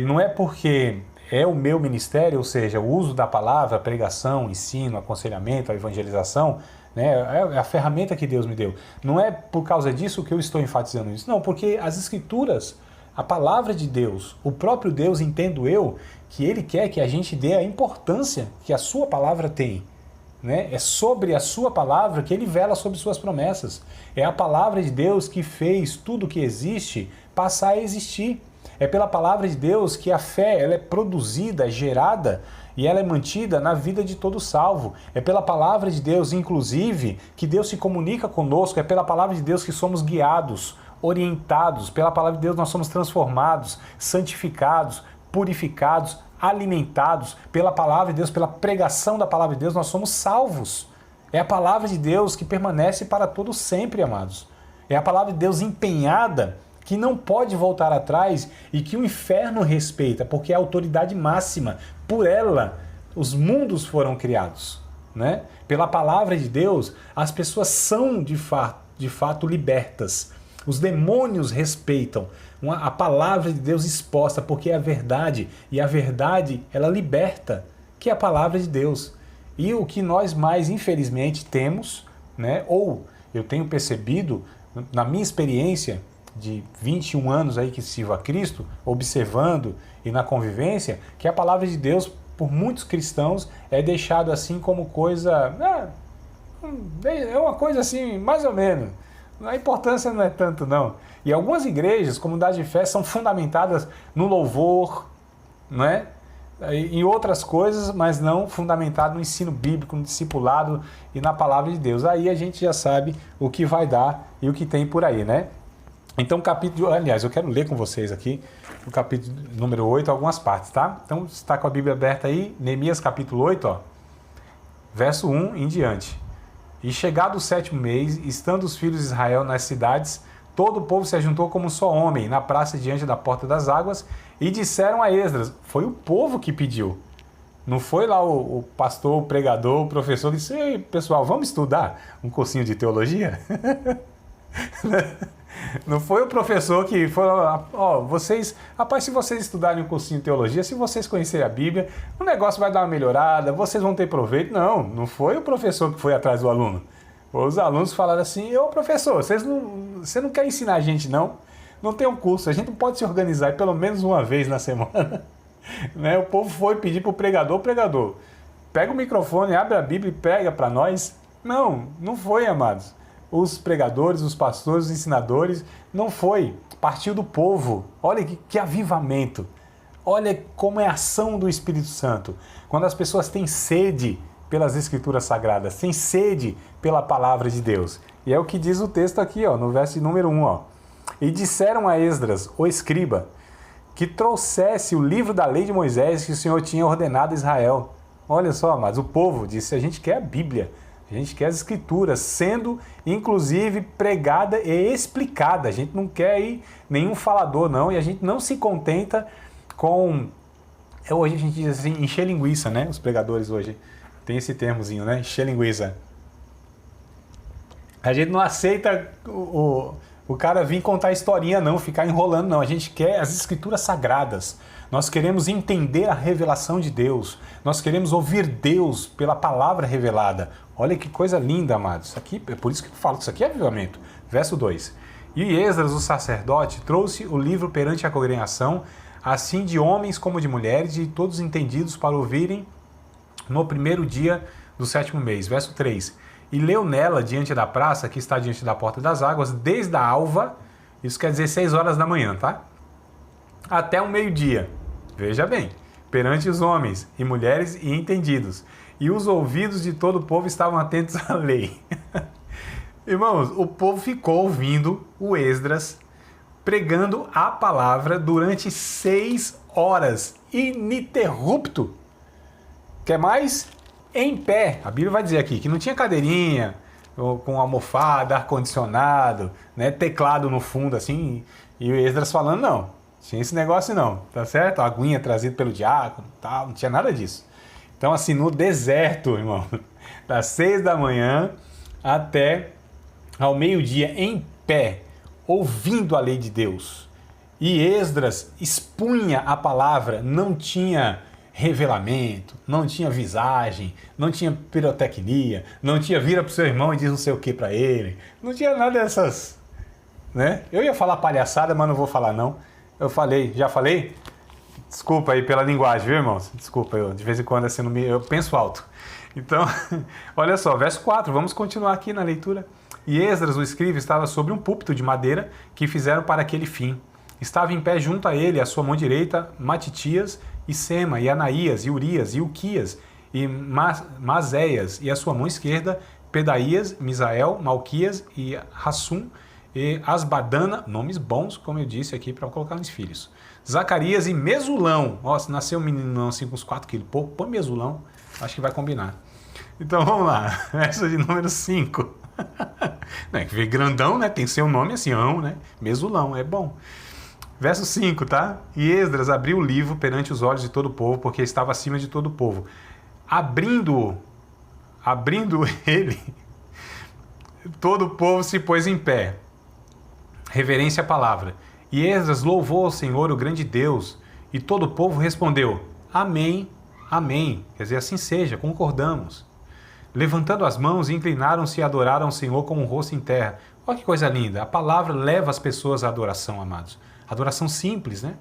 Não é porque é o meu ministério, ou seja, o uso da palavra, pregação, ensino, aconselhamento, a evangelização, né, é a ferramenta que Deus me deu. Não é por causa disso que eu estou enfatizando isso. Não, porque as Escrituras, a palavra de Deus, o próprio Deus, entendo eu, que Ele quer que a gente dê a importância que a sua palavra tem. Né? É sobre a sua palavra que Ele vela sobre suas promessas. É a palavra de Deus que fez tudo que existe passar a existir. É pela palavra de Deus que a fé ela é produzida, gerada e ela é mantida na vida de todo salvo. É pela palavra de Deus, inclusive, que Deus se comunica conosco. É pela palavra de Deus que somos guiados, orientados. Pela palavra de Deus nós somos transformados, santificados, purificados, alimentados. Pela palavra de Deus, pela pregação da palavra de Deus, nós somos salvos. É a palavra de Deus que permanece para todo sempre, amados. É a palavra de Deus empenhada, que não pode voltar atrás e que o inferno respeita, porque é a autoridade máxima. Por ela, os mundos foram criados. Né? Pela palavra de Deus, as pessoas são de fato libertas. Os demônios respeitam a palavra de Deus exposta, porque é a verdade, e a verdade ela liberta, que é a palavra de Deus. E o que nós mais infelizmente temos, né, ou eu tenho percebido na minha experiência de 21 anos aí que sirvo a Cristo, observando e na convivência, que a palavra de Deus, por muitos cristãos, é deixado assim como coisa... é uma coisa assim, mais ou menos. A importância não é tanto, não. E algumas igrejas, comunidades de fé, são fundamentadas no louvor, não é? Em outras coisas, mas não fundamentado no ensino bíblico, no discipulado e na palavra de Deus. Aí a gente já sabe o que vai dar e o que tem por aí, né? Então, aliás, eu quero ler com vocês aqui o capítulo número 8, algumas partes, tá? Então, você está com a Bíblia aberta aí, Neemias capítulo 8, ó, verso 1 em diante. E chegado o 7º mês, estando os filhos de Israel nas cidades, todo o povo se ajuntou como um só homem, na praça diante da porta das águas, e disseram a Esdras, foi o povo que pediu. Não foi lá o pastor, o pregador, o professor que disse, ei, pessoal, vamos estudar um cursinho de teologia? Não foi o professor que falou, vocês, rapaz, se vocês estudarem um cursinho de teologia, se vocês conhecerem a Bíblia, o negócio vai dar uma melhorada, vocês vão ter proveito. Não foi o professor que foi atrás do aluno. Os alunos falaram assim, professor, você não quer ensinar a gente não? Não tem um curso, a gente não pode se organizar pelo menos uma vez na semana. Né? O povo foi pedir para o pregador, pega o microfone, abre a Bíblia e prega para nós. Não foi, amados. Os pregadores, os pastores, os ensinadores, não foi. Partiu do povo. Olha que avivamento. Olha como é a ação do Espírito Santo. Quando as pessoas têm sede pelas Escrituras Sagradas, têm sede pela palavra de Deus. E é o que diz o texto aqui, ó, no verso número 1. Ó. E disseram a Esdras, o escriba, que trouxesse o livro da lei de Moisés que o Senhor tinha ordenado a Israel. Olha só, amados, o povo disse, a gente quer a Bíblia. A gente quer as Escrituras sendo, inclusive, pregada e explicada. A gente não quer ir nenhum falador, não. E a gente não se contenta com... Hoje a gente diz assim, encher linguiça, né? Os pregadores hoje tem esse termozinho, né? Encher linguiça. A gente não aceita o cara vir contar historinha, não. Ficar enrolando, não. A gente quer as Escrituras sagradas. Nós queremos entender a revelação de Deus. Nós queremos ouvir Deus pela palavra revelada. Olha que coisa linda, amados. Isso aqui, é por isso que eu falo que isso aqui é avivamento. Verso 2. E Esdras, o sacerdote, trouxe o livro perante a congregação, assim de homens como de mulheres, e todos entendidos para ouvirem no primeiro dia do 7º mês. Verso 3. E leu nela, diante da praça, que está diante da porta das águas, desde a alva, isso quer dizer 6 horas da manhã, tá? Até o meio-dia. Veja bem, perante os homens e mulheres e entendidos. E os ouvidos de todo o povo estavam atentos à lei. Irmãos, o povo ficou ouvindo o Esdras pregando a palavra durante 6 horas, ininterrupto. Quer mais? Em pé. A Bíblia vai dizer aqui que não tinha cadeirinha, com almofada, ar-condicionado, né, teclado no fundo, assim, e o Esdras falando, não, tinha esse negócio não, tá certo? A aguinha trazida pelo diácono, tal, não tinha nada disso. Então, assim, no deserto, irmão, das 6 da manhã até ao meio-dia, em pé, ouvindo a lei de Deus. e Esdras expunha a palavra, não tinha revelamento, não tinha visagem, não tinha pirotecnia, não tinha vira pro seu irmão e diz não sei o que para ele, não tinha nada dessas, né? Eu ia falar palhaçada, mas não vou falar não. Já falei? Desculpa aí pela linguagem, viu, irmãos? Desculpa, de vez em quando assim, eu penso alto. Então, olha só, verso 4, vamos continuar aqui na leitura. E Esdras, o escriba, estava sobre um púlpito de madeira que fizeram para aquele fim. Estava em pé junto a ele, à sua mão direita, Matitias e Sema, e Anaías, e Urias, e Uquias, e Mazéias, e à sua mão esquerda, Pedaías, Misael, Malquias e Hassum, e Asbadana, nomes bons, como eu disse aqui, para colocar nos filhos. Zacarias e Mesulão. Ó, se nasceu um meninão assim com uns 4 quilos, pô, põe Mesulão, acho que vai combinar. Então vamos lá, verso de número 5. Não é que vê grandão, né? Tem seu nome assim, né? Mesulão, é bom. Verso 5, tá? E Esdras abriu o livro perante os olhos de todo o povo, porque estava acima de todo o povo. Abrindo ele, todo o povo se pôs em pé. Reverência à palavra. E Esdras louvou ao Senhor, o grande Deus, e todo o povo respondeu, amém, amém. Quer dizer, assim seja, concordamos. Levantando as mãos, inclinaram-se e adoraram ao Senhor com o rosto em terra. Olha que coisa linda. A palavra leva as pessoas à adoração, amados. Adoração simples, né?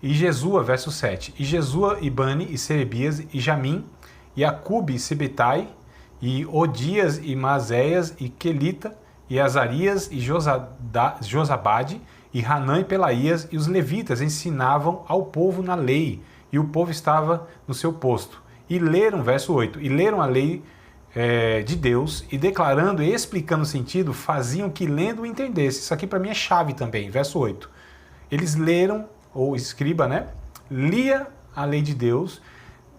E Jesua, verso 7. E Jesua, e Bani, e Serebias, e Jamim, e Acube, e Sebetai, e Odias, e Mazéias, e Quelita, e Azarias, e Josabade, e Hanã e Pelaías, e os levitas ensinavam ao povo na lei, e o povo estava no seu posto. E leram, verso 8, e leram a lei de Deus, e declarando e explicando o sentido, faziam que lendo entendesse. Isso aqui para mim é chave também, verso 8. Eles leram, ou escriba, né? Lia a lei de Deus,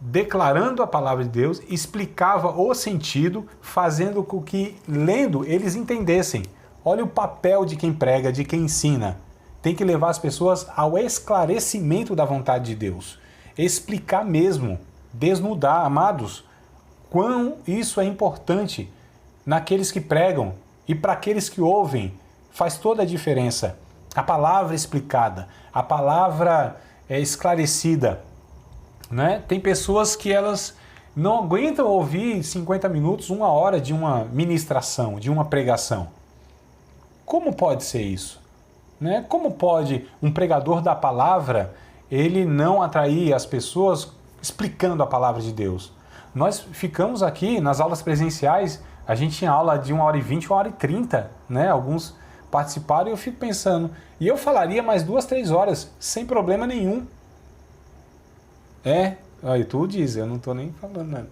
declarando a palavra de Deus, explicava o sentido, fazendo com que, lendo, eles entendessem. Olha o papel de quem prega, de quem ensina. Tem que levar as pessoas ao esclarecimento da vontade de Deus. Explicar mesmo, desnudar, amados, quão isso é importante naqueles que pregam e para aqueles que ouvem. Faz toda a diferença. A palavra explicada, a palavra esclarecida. Né? Tem pessoas que elas não aguentam ouvir 50 minutos, 1 hora de uma ministração, de uma pregação. Como pode ser isso? Né? Como pode um pregador da palavra ele não atrair as pessoas explicando a palavra de Deus? Nós ficamos aqui nas aulas presenciais, a gente tinha aula de 1h20, 1h30, né? Alguns participaram e eu fico pensando, e eu falaria mais 2, 3 horas, sem problema nenhum. Aí tu diz, eu não tô nem falando nada.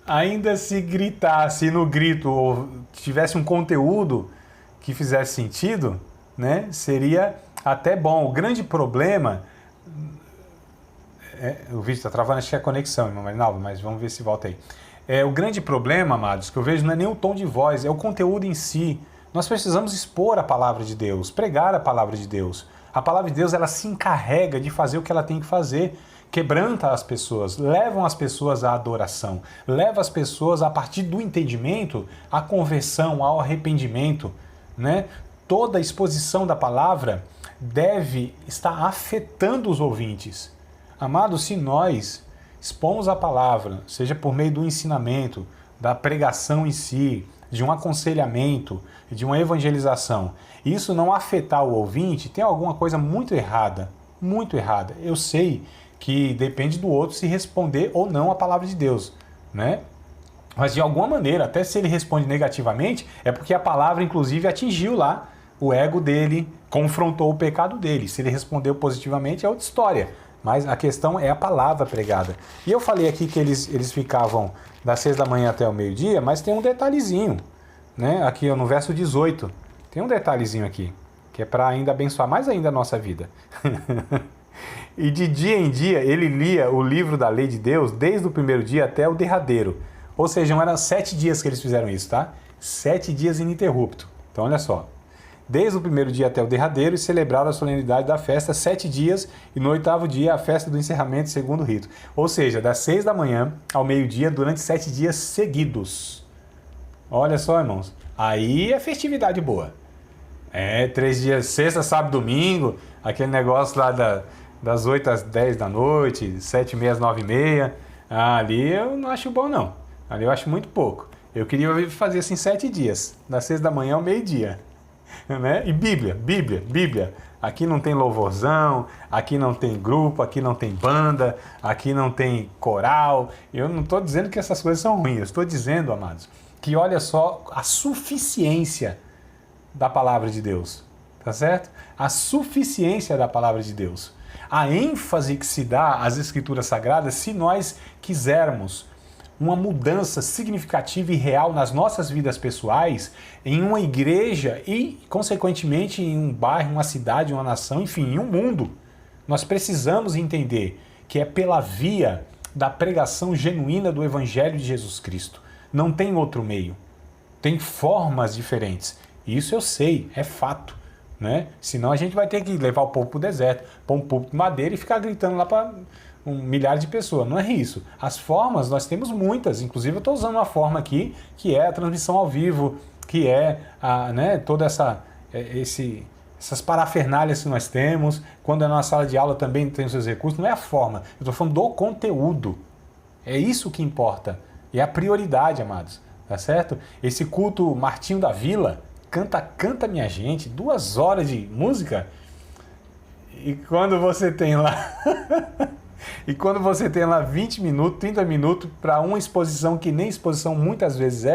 Ainda se gritasse no grito, ou tivesse um conteúdo que fizesse sentido, né, seria até bom. O grande problema... o vídeo está travando, acho que é a conexão, irmão Marinaldo, mas vamos ver se volta aí. O grande problema, amados, que eu vejo não é nem o tom de voz, é o conteúdo em si. Nós precisamos expor a palavra de Deus, pregar a palavra de Deus. A palavra de Deus, ela se encarrega de fazer o que ela tem que fazer. Quebranta as pessoas, levam as pessoas à adoração, leva as pessoas, a partir do entendimento, à conversão, ao arrependimento. Né? Toda a exposição da palavra deve estar afetando os ouvintes. Amados, se nós expomos a palavra, seja por meio do ensinamento, da pregação em si, de um aconselhamento, de uma evangelização, isso não afetar o ouvinte, tem alguma coisa muito errada, muito errada. Eu sei que depende do outro se responder ou não a palavra de Deus, né? Mas de alguma maneira, até se ele responde negativamente, é porque a palavra, inclusive, atingiu lá o ego dele, confrontou o pecado dele. Se ele respondeu positivamente, é outra história. Mas a questão é a palavra pregada. E eu falei aqui que eles ficavam das 6 da manhã até o meio-dia, mas tem um detalhezinho, né? Aqui no verso 18, tem um detalhezinho aqui, que é para ainda abençoar mais ainda a nossa vida. E de dia em dia ele lia o livro da lei de Deus, desde o primeiro dia até o derradeiro. Ou seja, eram 7 dias que eles fizeram isso, tá? 7 dias ininterrupto. Então olha só. Desde o primeiro dia até o derradeiro, e celebraram a solenidade da festa 7 dias, e no 8º dia a festa do encerramento segundo o rito. Ou seja, das 6 da manhã ao meio-dia, durante 7 dias seguidos. Olha só, irmãos, aí é festividade boa. 3 dias, sexta, sábado, domingo, aquele negócio lá das 8 às 10 da noite, 7h30 às 9h30. Ali eu não acho bom, não. Ali eu acho muito pouco. Eu queria fazer assim 7 dias, das 6 da manhã ao meio-dia. Né? E Bíblia. Aqui não tem louvorzão, aqui não tem grupo, aqui não tem banda, aqui não tem coral. Eu não estou dizendo que essas coisas são ruins, eu estou dizendo, amados, que olha só a suficiência da palavra de Deus, tá certo? A suficiência da palavra de Deus. A ênfase que se dá às Escrituras Sagradas, se nós quisermos uma mudança significativa e real nas nossas vidas pessoais, em uma igreja e, consequentemente, em um bairro, uma cidade, uma nação, enfim, em um mundo. Nós precisamos entender que é pela via da pregação genuína do Evangelho de Jesus Cristo. Não tem outro meio. Tem formas diferentes. Isso eu sei, é fato. Né? Senão a gente vai ter que levar o povo para o deserto, pôr um púlpito de madeira e ficar gritando lá para milhares de pessoas. Não é isso. As formas nós temos muitas, inclusive eu estou usando uma forma aqui que é a transmissão ao vivo, que é toda essas parafernálias que nós temos. Quando é na sala de aula também tem os seus recursos. Não é a forma, eu estou falando do conteúdo. É isso que importa. E é a prioridade, amados. Tá certo? Esse culto Martinho da Vila, canta minha gente, 2 horas de música. E quando você tem lá e quando você tem lá 20 minutos, 30 minutos para uma exposição que nem exposição muitas vezes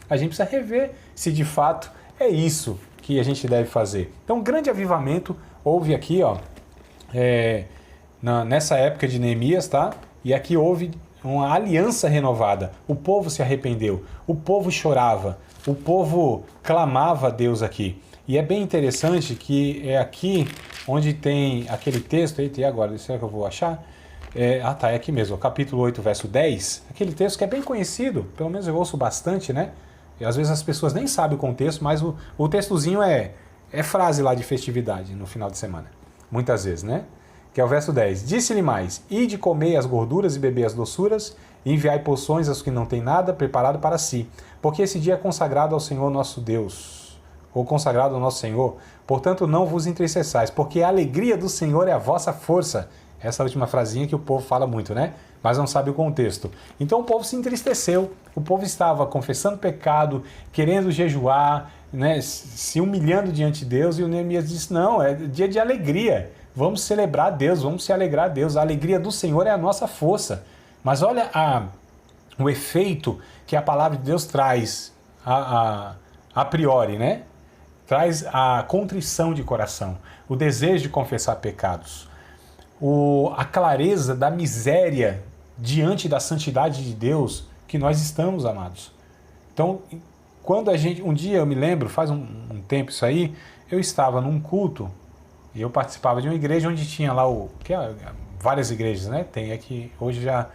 a gente precisa rever se de fato é isso que a gente deve fazer. Então, grande avivamento houve aqui, nessa época de Neemias, tá? E aqui houve uma aliança renovada. O povo se arrependeu, o povo chorava, o povo clamava a Deus aqui. E é bem interessante que é aqui onde tem aquele texto, e agora, será que eu vou achar? É aqui mesmo, capítulo 8, verso 10, aquele texto que é bem conhecido, pelo menos eu ouço bastante, né? E às vezes as pessoas nem sabem o contexto, mas o textozinho é frase lá de festividade no final de semana, muitas vezes, né? Que é o verso 10. Disse-lhe mais: ide comei as gorduras e beber as doçuras, e enviai poções aos que não têm nada preparado para si, porque esse dia é consagrado ao Senhor nosso Deus, ou consagrado ao nosso Senhor. Portanto, não vos entristeçais, porque a alegria do Senhor é a vossa força. Essa última frasinha que o povo fala muito, né? Mas não sabe o contexto. Então o povo se entristeceu, o povo estava confessando pecado, querendo jejuar, né? Se humilhando diante de Deus, e o Neemias disse: não, é dia de alegria, vamos celebrar a Deus, vamos se alegrar a Deus, a alegria do Senhor é a nossa força. Mas olha o efeito que a palavra de Deus traz a priori, né? Traz a contrição de coração, o desejo de confessar pecados, a clareza da miséria diante da santidade de Deus que nós estamos, amados. Então, quando um dia eu me lembro, faz um tempo isso aí, eu estava num culto e eu participava de uma igreja onde tinha lá várias igrejas, né? Tem aqui, hoje já,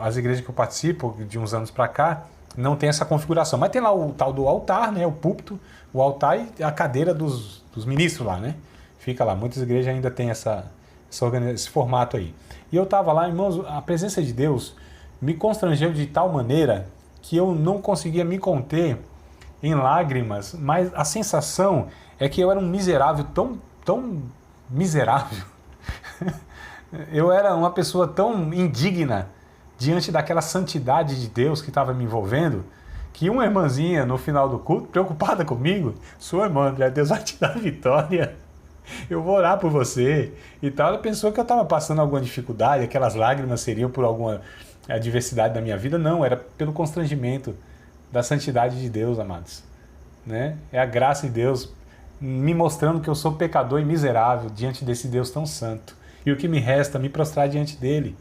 as igrejas que eu participo de uns anos para cá, não tem essa configuração, mas tem lá o tal do altar, né? O púlpito, o altar e a cadeira dos ministros lá, né? Fica lá, muitas igrejas ainda tem esse formato aí. E eu estava lá, irmãos, a presença de Deus me constrangeu de tal maneira que eu não conseguia me conter em lágrimas, mas a sensação é que eu era um miserável, tão miserável. Eu era uma pessoa tão indigna diante daquela santidade de Deus que estava me envolvendo, que uma irmãzinha no final do culto, preocupada comigo: sua irmã, André, Deus vai te dar vitória, eu vou orar por você e tal. Ela pensou que eu estava passando alguma dificuldade, aquelas lágrimas seriam por alguma adversidade da minha vida. Não, era pelo constrangimento da santidade de Deus, amados, né? É a graça de Deus me mostrando que eu sou pecador e miserável diante desse Deus tão santo, e o que me resta me prostrar diante dele,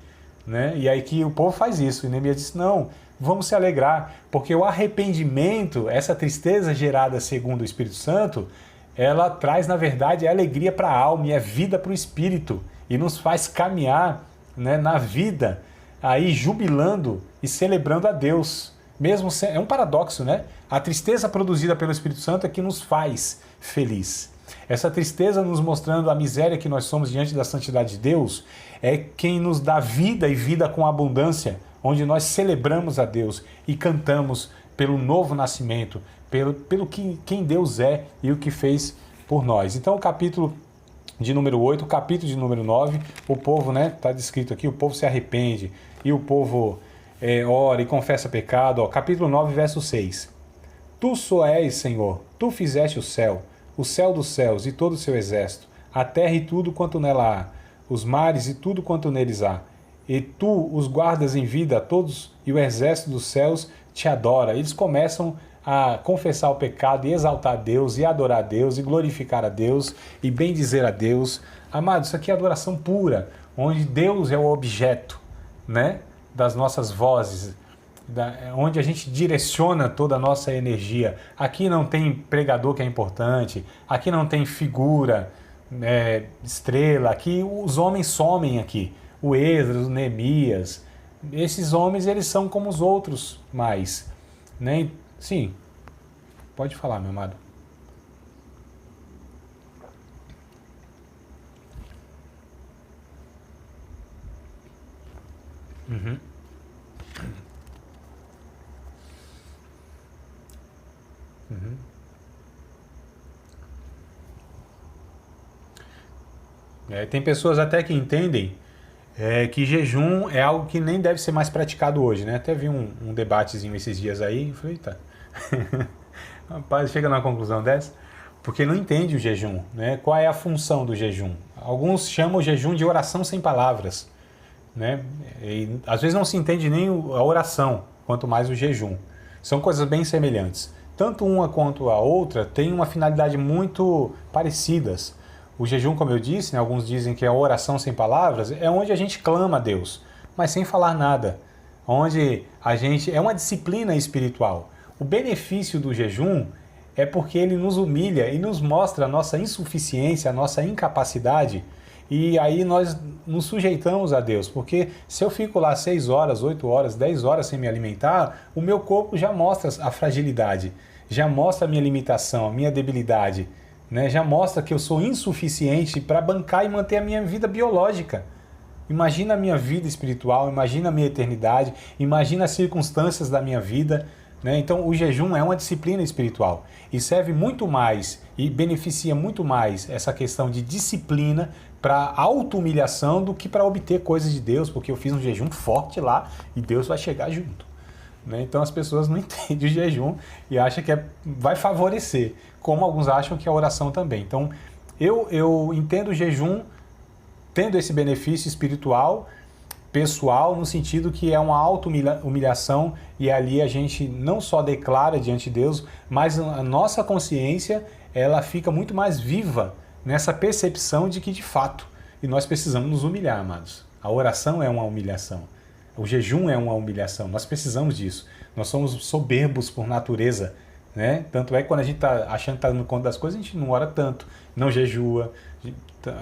né? E aí que o povo faz isso, e Neemias disse: não, vamos se alegrar, porque o arrependimento, essa tristeza gerada segundo o Espírito Santo, ela traz, na verdade, alegria para a alma e é vida para o espírito, e nos faz caminhar, né, na vida, aí jubilando e celebrando a Deus. Mesmo é um paradoxo, né? A tristeza produzida pelo Espírito Santo é que nos faz feliz. Essa tristeza nos mostrando a miséria que nós somos diante da santidade de Deus é quem nos dá vida e vida com abundância, onde nós celebramos a Deus e cantamos pelo novo nascimento, pelo que, quem Deus é e o que fez por nós. Então o capítulo de número 8, o capítulo de número 9, o povo, né, está descrito aqui, o povo se arrepende e o povo ora e confessa pecado. Ó, capítulo 9, verso 6. Tu só és, Senhor, tu fizeste o céu dos céus e todo o seu exército, a terra e tudo quanto nela há, os mares e tudo quanto neles há. E tu os guardas em vida a todos, e o exército dos céus te adora. Eles começam a confessar o pecado e exaltar a Deus, e adorar a Deus, e glorificar a Deus, e bendizer a Deus. Amados, isso aqui é adoração pura, onde Deus é o objeto, né, das nossas vozes, onde a gente direciona toda a nossa energia. Aqui não tem pregador que é importante, aqui não tem figura, estrela, aqui os homens somem aqui. O Esdras, o Neemias, esses homens, eles são como os outros mais, né? Sim, pode falar, meu amado. Uhum. Uhum. Tem pessoas até que entendem que jejum é algo que nem deve ser mais praticado hoje, né? Até vi um debatezinho esses dias aí e falei, eita, rapaz, chega numa conclusão dessa, porque não entende o jejum, né? Qual é a função do jejum? Alguns chamam o jejum de oração sem palavras, né? E às vezes não se entende nem a oração, quanto mais o jejum. São coisas bem semelhantes. Tanto uma quanto a outra têm uma finalidade muito parecidas. O jejum, como eu disse, né, alguns dizem que é a oração sem palavras, é onde a gente clama a Deus, mas sem falar nada. Onde a gente é uma disciplina espiritual. O benefício do jejum é porque ele nos humilha e nos mostra a nossa insuficiência, a nossa incapacidade. E aí nós nos sujeitamos a Deus, porque se eu fico lá 6 horas, 8 horas, 10 horas sem me alimentar, o meu corpo já mostra a fragilidade, já mostra a minha limitação, a minha debilidade, né? Já mostra que eu sou insuficiente para bancar e manter a minha vida biológica. Imagina a minha vida espiritual, imagina a minha eternidade, imagina as circunstâncias da minha vida, né? Então o jejum é uma disciplina espiritual e serve muito mais e beneficia muito mais essa questão de disciplina para auto-humilhação do que para obter coisas de Deus, porque eu fiz um jejum forte lá e Deus vai chegar junto, né? Então as pessoas não entendem o jejum e acham que vai favorecer, como alguns acham que a oração também. Então eu entendo o jejum tendo esse benefício espiritual, pessoal, no sentido que é uma auto-humilhação e ali a gente não só declara diante de Deus, mas a nossa consciência ela fica muito mais viva nessa percepção de que de fato, e nós precisamos nos humilhar, amados. A oração é uma humilhação. O jejum é uma humilhação. Nós precisamos disso. Nós somos soberbos por natureza, né? Tanto é que quando a gente está achando que está dando conta das coisas, a gente não ora tanto, não jejua.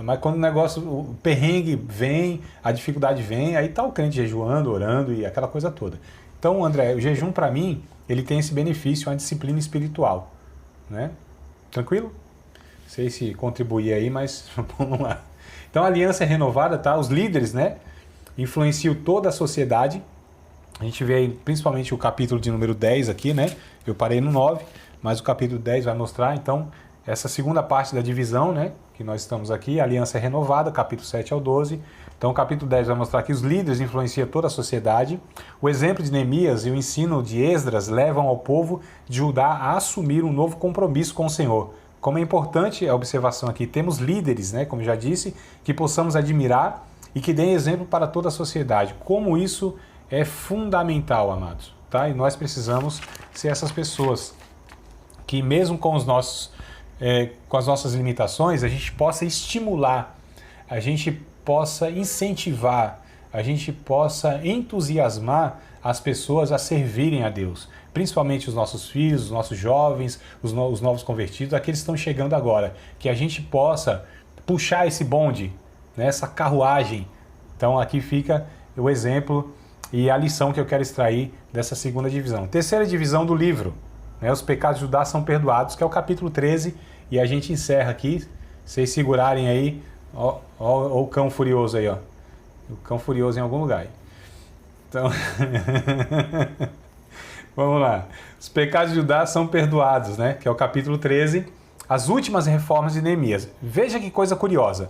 Mas quando o negócio, o perrengue vem, a dificuldade vem, aí está o crente jejuando, orando e aquela coisa toda. Então, André, o jejum para mim, ele tem esse benefício, uma disciplina espiritual, né? Tranquilo? Não sei se contribuir aí, mas vamos lá. Então a aliança é renovada, tá? Os líderes, né, influenciam toda a sociedade. A gente vê aí, principalmente o capítulo de número 10 aqui, né? Eu parei no 9, mas o capítulo 10 vai mostrar, então, essa segunda parte da divisão, né, que nós estamos aqui, a aliança é renovada, capítulo 7 ao 12. Então o capítulo 10 vai mostrar que os líderes influenciam toda a sociedade. O exemplo de Neemias e o ensino de Esdras levam ao povo de Judá a assumir um novo compromisso com o Senhor. Como é importante a observação aqui, temos líderes, né, como já disse, que possamos admirar e que deem exemplo para toda a sociedade. Como isso é fundamental, amados, tá? E nós precisamos ser essas pessoas que mesmo com os nossos, com as nossas limitações, a gente possa estimular, a gente possa incentivar, a gente possa entusiasmar as pessoas a servirem a Deus. Principalmente os nossos filhos, os nossos jovens, os novos convertidos, aqueles que estão chegando agora. Que a gente possa puxar esse bonde, né, essa carruagem. Então aqui fica o exemplo e a lição que eu quero extrair dessa segunda divisão. Terceira divisão do livro, né, os pecados de Judá são perdoados, que é o capítulo 13, e a gente encerra aqui, vocês segurarem aí, ó o cão furioso aí, ó. O cão furioso em algum lugar aí. Então... Vamos lá. Os pecados de Judá são perdoados, né? Que é o capítulo 13. As últimas reformas de Neemias. Veja que coisa curiosa.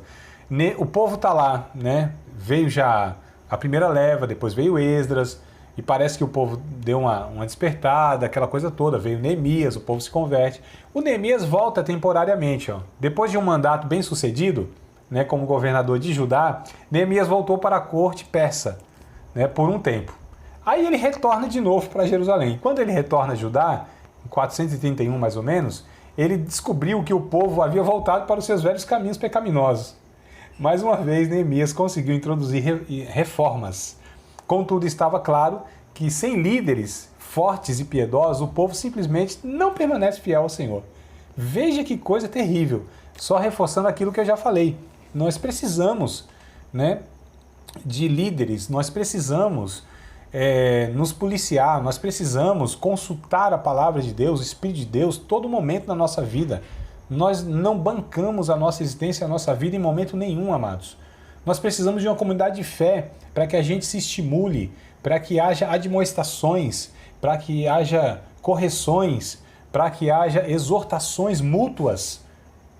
O povo está lá, né? Veio já a primeira leva, depois veio Esdras, e parece que o povo deu uma despertada, aquela coisa toda. Veio Neemias, o povo se converte. O Neemias volta temporariamente, ó. Depois de um mandato bem sucedido, né, como governador de Judá, Neemias voltou para a corte persa, né, por um tempo. Aí ele retorna de novo para Jerusalém. Quando ele retorna a Judá, em 431 mais ou menos, ele descobriu que o povo havia voltado para os seus velhos caminhos pecaminosos. Mais uma vez, Neemias conseguiu introduzir reformas. Contudo, estava claro que sem líderes fortes e piedosos, o povo simplesmente não permanece fiel ao Senhor. Veja que coisa terrível. Só reforçando aquilo que eu já falei. Nós precisamos, né, de líderes, nós precisamos nos policiar, nós precisamos consultar a palavra de Deus, o Espírito de Deus, todo momento na nossa vida. Nós não bancamos a nossa existência, a nossa vida em momento nenhum, amados. Nós precisamos de uma comunidade de fé para que a gente se estimule, para que haja admoestações, para que haja correções, para que haja exortações mútuas,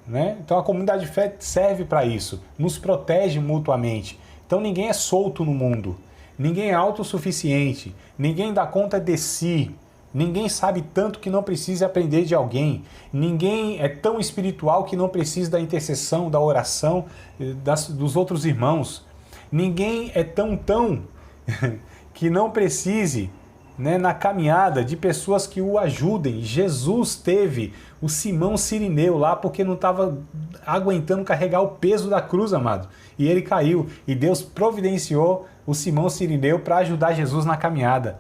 né? Então a comunidade de fé serve para isso, nos protege mutuamente. Então ninguém é solto no mundo. Ninguém é autossuficiente, ninguém dá conta de si, ninguém sabe tanto que não precise aprender de alguém, ninguém é tão espiritual que não precise da intercessão, da oração dos outros irmãos, ninguém é tão que não precise, né, na caminhada de pessoas que o ajudem. Jesus teve o Simão Cirineu lá porque não estava aguentando carregar o peso da cruz, amado, e ele caiu, e Deus providenciou o Simão Cirineu para ajudar Jesus na caminhada.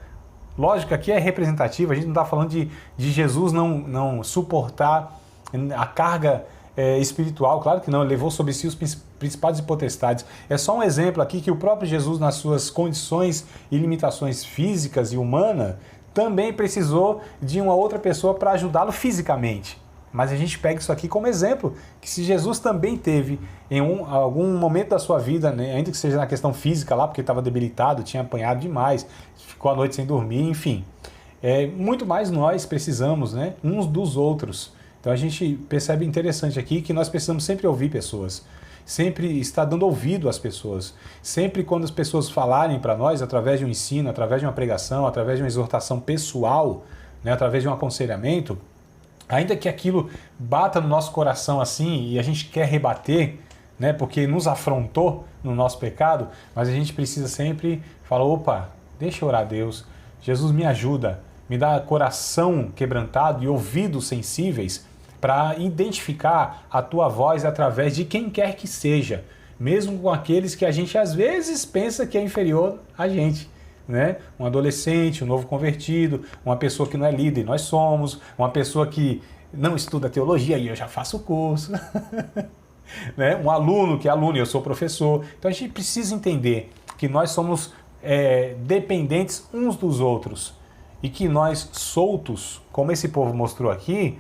Lógico, aqui é representativo, a gente não está falando de Jesus não suportar a carga espiritual, claro que não, ele levou sobre si os principados e potestades. É só um exemplo aqui que o próprio Jesus, nas suas condições e limitações físicas e humanas, também precisou de uma outra pessoa para ajudá-lo fisicamente. Mas a gente pega isso aqui como exemplo, que se Jesus também teve em algum momento da sua vida, né, ainda que seja na questão física lá, porque estava debilitado, tinha apanhado demais, ficou a noite sem dormir, enfim. Muito mais nós precisamos, né, uns dos outros. Então a gente percebe interessante aqui que nós precisamos sempre ouvir pessoas, sempre estar dando ouvido às pessoas. Sempre quando as pessoas falarem para nós, através de um ensino, através de uma pregação, através de uma exortação pessoal, né, através de um aconselhamento, ainda que aquilo bata no nosso coração assim e a gente quer rebater, né, porque nos afrontou no nosso pecado, mas a gente precisa sempre falar, opa, deixa eu orar a Deus, Jesus me ajuda, me dá coração quebrantado e ouvidos sensíveis para identificar a tua voz através de quem quer que seja, mesmo com aqueles que a gente às vezes pensa que é inferior a gente. Né? Um adolescente, um novo convertido, uma pessoa que não é líder, nós somos, uma pessoa que não estuda teologia e eu já faço o curso, né? Um aluno que é aluno e eu sou professor. Então a gente precisa entender que nós somos dependentes uns dos outros e que nós soltos, como esse povo mostrou aqui,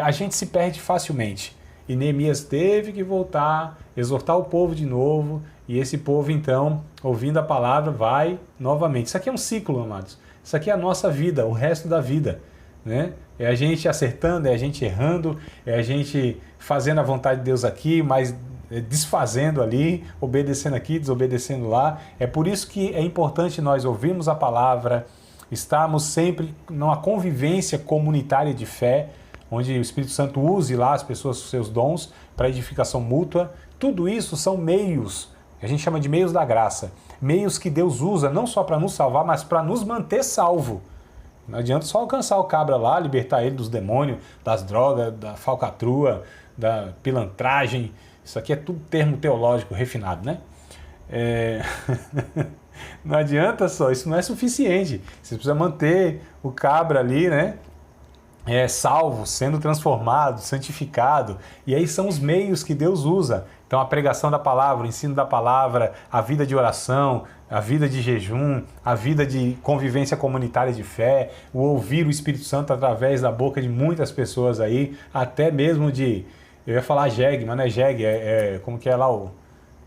a gente se perde facilmente. E Neemias teve que voltar, exortar o povo de novo, e esse povo então, ouvindo a palavra, vai novamente. Isso aqui é um ciclo, amados. Isso aqui é a nossa vida, o resto da vida, né? É a gente acertando, é a gente errando, é a gente fazendo a vontade de Deus aqui, mas desfazendo ali, obedecendo aqui, desobedecendo lá. É por isso que é importante nós ouvirmos a palavra, estarmos sempre numa convivência comunitária de fé, onde o Espírito Santo use lá as pessoas, os seus dons, para edificação mútua. Tudo isso são meios, que a gente chama de meios da graça. Meios que Deus usa não só para nos salvar, mas para nos manter salvo. Não adianta só alcançar o cabra lá, libertar ele dos demônios, das drogas, da falcatrua, da pilantragem. Isso aqui é tudo termo teológico refinado, né? Não adianta só, isso não é suficiente. Você precisa manter o cabra ali, né? Salvo, sendo transformado, santificado. E aí são os meios que Deus usa. Então a pregação da palavra, o ensino da palavra, a vida de oração, a vida de jejum, a vida de convivência comunitária de fé, o ouvir o Espírito Santo através da boca de muitas pessoas aí, até mesmo de, eu ia falar jegue, mas não é jegue, como que é lá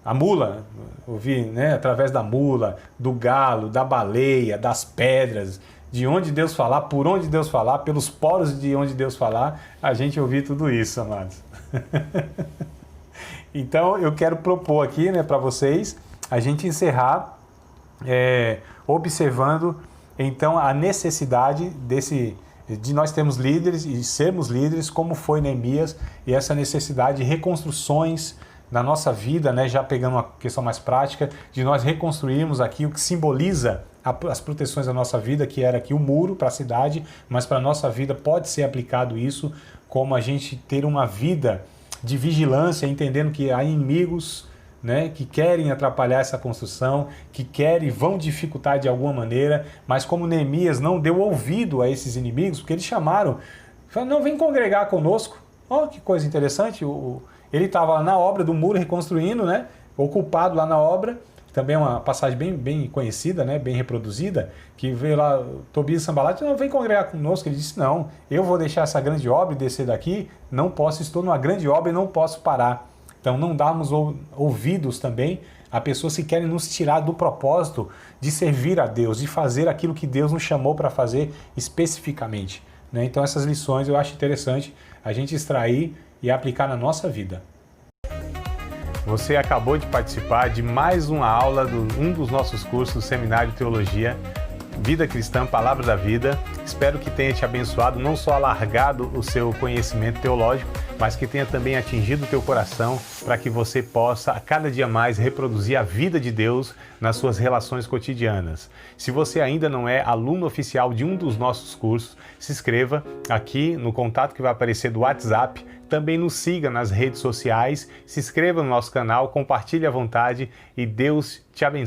a mula, ouvir, né, através da mula, do galo, da baleia, das pedras, de onde Deus falar, por onde Deus falar, pelos poros de onde Deus falar, a gente ouvir tudo isso, amados. Então eu quero propor aqui, né, para vocês, a gente encerrar observando então a necessidade de nós termos líderes e sermos líderes, como foi Neemias, e essa necessidade de reconstruções na nossa vida, né, já pegando uma questão mais prática, de nós reconstruirmos aqui o que simboliza as proteções da nossa vida, que era aqui o muro para a cidade, mas para a nossa vida pode ser aplicado isso, como a gente ter uma vida de vigilância, entendendo que há inimigos, né, que querem atrapalhar essa construção, que querem, vão dificultar de alguma maneira, mas como Neemias não deu ouvido a esses inimigos, porque eles chamaram, falaram, não, vem congregar conosco. Olha que coisa interessante, ele estava lá na obra do muro reconstruindo, né, ocupado lá na obra, também é uma passagem bem conhecida, né, bem reproduzida, que veio lá, Tobias e Sanbalat, não, vem congregar conosco. Ele disse, não, eu vou deixar essa grande obra e descer daqui, não posso, estou numa grande obra e não posso parar. Então não darmos ouvidos também a pessoas que querem nos tirar do propósito de servir a Deus, de fazer aquilo que Deus nos chamou para fazer especificamente, né? Então essas lições eu acho interessante a gente extrair e aplicar na nossa vida. Você acabou de participar de mais uma aula de um dos nossos cursos do Seminário de Teologia, Vida Cristã, Palavra da Vida. Espero que tenha te abençoado, não só alargado o seu conhecimento teológico, mas que tenha também atingido o teu coração para que você possa a cada dia mais reproduzir a vida de Deus nas suas relações cotidianas. Se você ainda não é aluno oficial de um dos nossos cursos, se inscreva aqui no contato que vai aparecer do WhatsApp. Também nos siga nas redes sociais, se inscreva no nosso canal, compartilhe à vontade e Deus te abençoe.